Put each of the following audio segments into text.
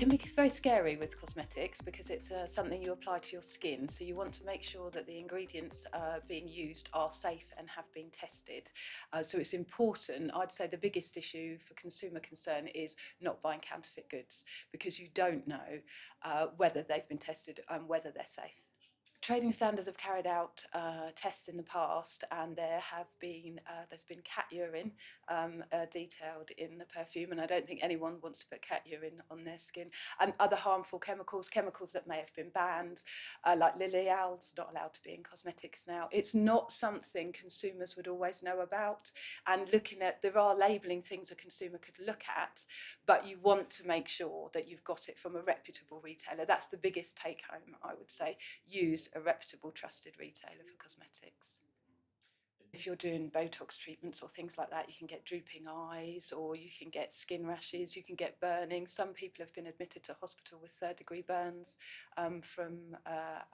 can be very scary with cosmetics because it's something you apply to your skin, so you want to make sure that the ingredients being used are safe and have been tested. So it's important. I'd say the biggest issue for consumer concern is not buying counterfeit goods, because you don't know whether they've been tested and whether they're safe. Trading standards have carried out tests in the past, and there's been cat urine detailed in the perfume, and I don't think anyone wants to put cat urine on their skin. And other harmful chemicals that may have been banned, like lilial's not allowed to be in cosmetics now. It's not something consumers would always know about, and there are labelling things a consumer could look at, but you want to make sure that you've got it from a reputable retailer. That's the biggest take home, I would say. Use a reputable, trusted retailer for cosmetics. If you're doing Botox treatments or things like that, you can get drooping eyes, or you can get skin rashes, you can get burning. Some people have been admitted to hospital with third-degree burns from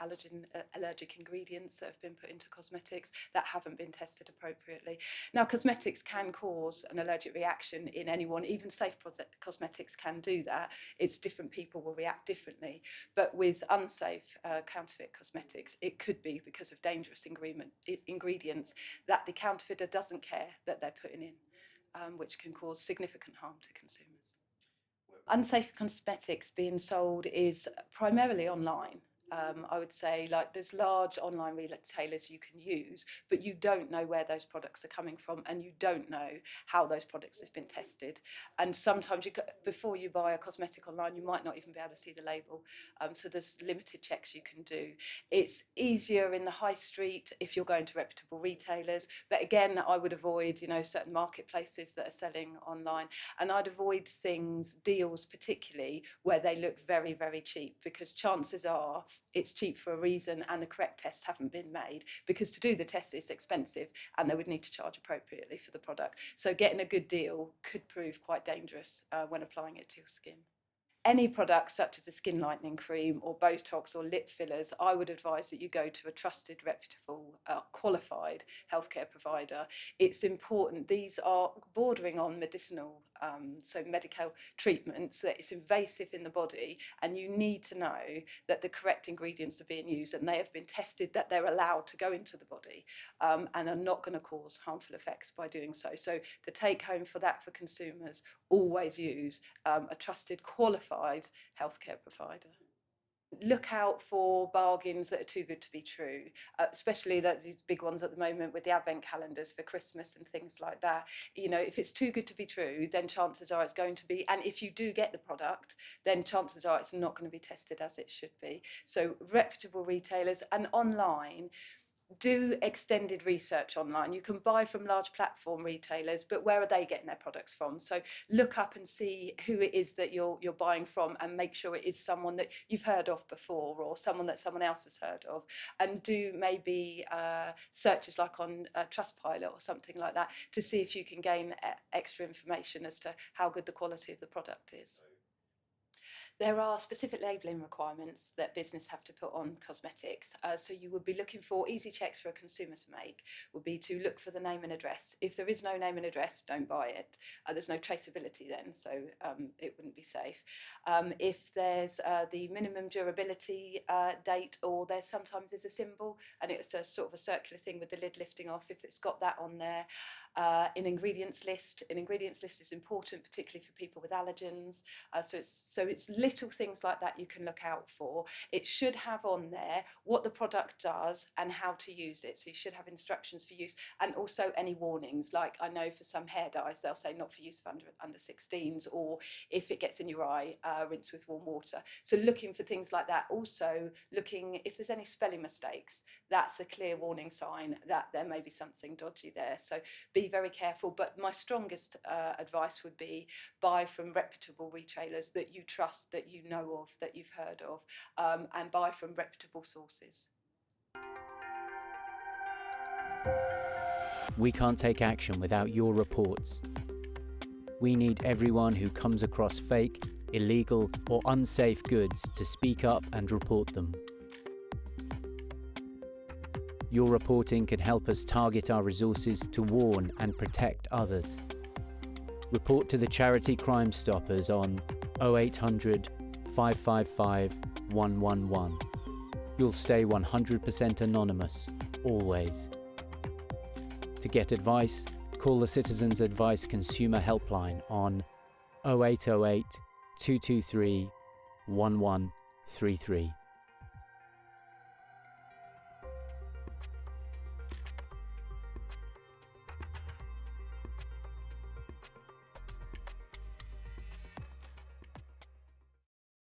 allergic ingredients that have been put into cosmetics that haven't been tested appropriately. Now, cosmetics can cause an allergic reaction in anyone. Even safe cosmetics can do that. It's different people will react differently. But with unsafe counterfeit cosmetics, it could be because of dangerous ingredients that the counterfeiter doesn't care that they're putting in, which can cause significant harm to consumers. Unsafe cosmetics being sold is primarily online. I would say, like, there's large online retailers you can use, but you don't know where those products are coming from, and you don't know how those products have been tested. And sometimes before you buy a cosmetic online, you might not even be able to see the label. So there's limited checks you can do. It's easier in the high street if you're going to reputable retailers, but again, I would avoid, certain marketplaces that are selling online, and I'd avoid deals particularly where they look very, very cheap, because chances are it's cheap for a reason and the correct tests haven't been made, because to do the test is expensive and they would need to charge appropriately for the product. So getting a good deal could prove quite dangerous when applying it to your skin. Any products such as a skin lightening cream or Botox or lip fillers, I would advise that you go to a trusted, reputable, qualified healthcare provider. It's important. These are bordering on medicinal, so medical treatments, that it's invasive in the body, and you need to know that the correct ingredients are being used and they have been tested, that they're allowed to go into the body and are not going to cause harmful effects by doing so. So the take home for that for consumers, always use a trusted, qualified healthcare provider. Look out for bargains that are too good to be true, especially these big ones at the moment with the advent calendars for Christmas and things like that. If it's too good to be true, then chances are it's going to be. And if you do get the product, then chances are it's not going to be tested as it should be. So reputable retailers, and online, do extended research online. You can buy from large platform retailers, but where are they getting their products from? So look up and see who it is that you're buying from, and make sure it is someone that you've heard of before, or someone that someone else has heard of. And do maybe searches like on Trustpilot or something like that, to see if you can gain extra information as to how good the quality of the product is. There are specific labelling requirements that business have to put on cosmetics. So you would be looking for easy checks for a consumer to make, would be to look for the name and address. If there is no name and address, don't buy it. There's no traceability then, so it wouldn't be safe. If there's the minimum durability date, or sometimes there's a symbol and it's a sort of a circular thing with the lid lifting off, if it's got that on there. An ingredients list is important, particularly for people with allergens. So it's little things like that you can look out for. It should have on there what the product does and how to use it. So you should have instructions for use, and also any warnings. Like, I know for some hair dyes, they'll say not for use for under 16s, or if it gets in your eye, rinse with warm water. So looking for things like that. Also looking if there's any spelling mistakes, that's a clear warning sign that there may be something dodgy there. So be very careful. But my strongest advice would be buy from reputable retailers that you trust, that you know of, that you've heard of, and buy from reputable sources. We can't take action without your reports. We need everyone who comes across fake, illegal, or unsafe goods to speak up and report them. Your reporting can help us target our resources to warn and protect others. Report to the charity Crimestoppers on 0800 555 111. You'll stay 100% anonymous, always. To get advice, call the Citizens Advice Consumer Helpline on 0808 223 1133.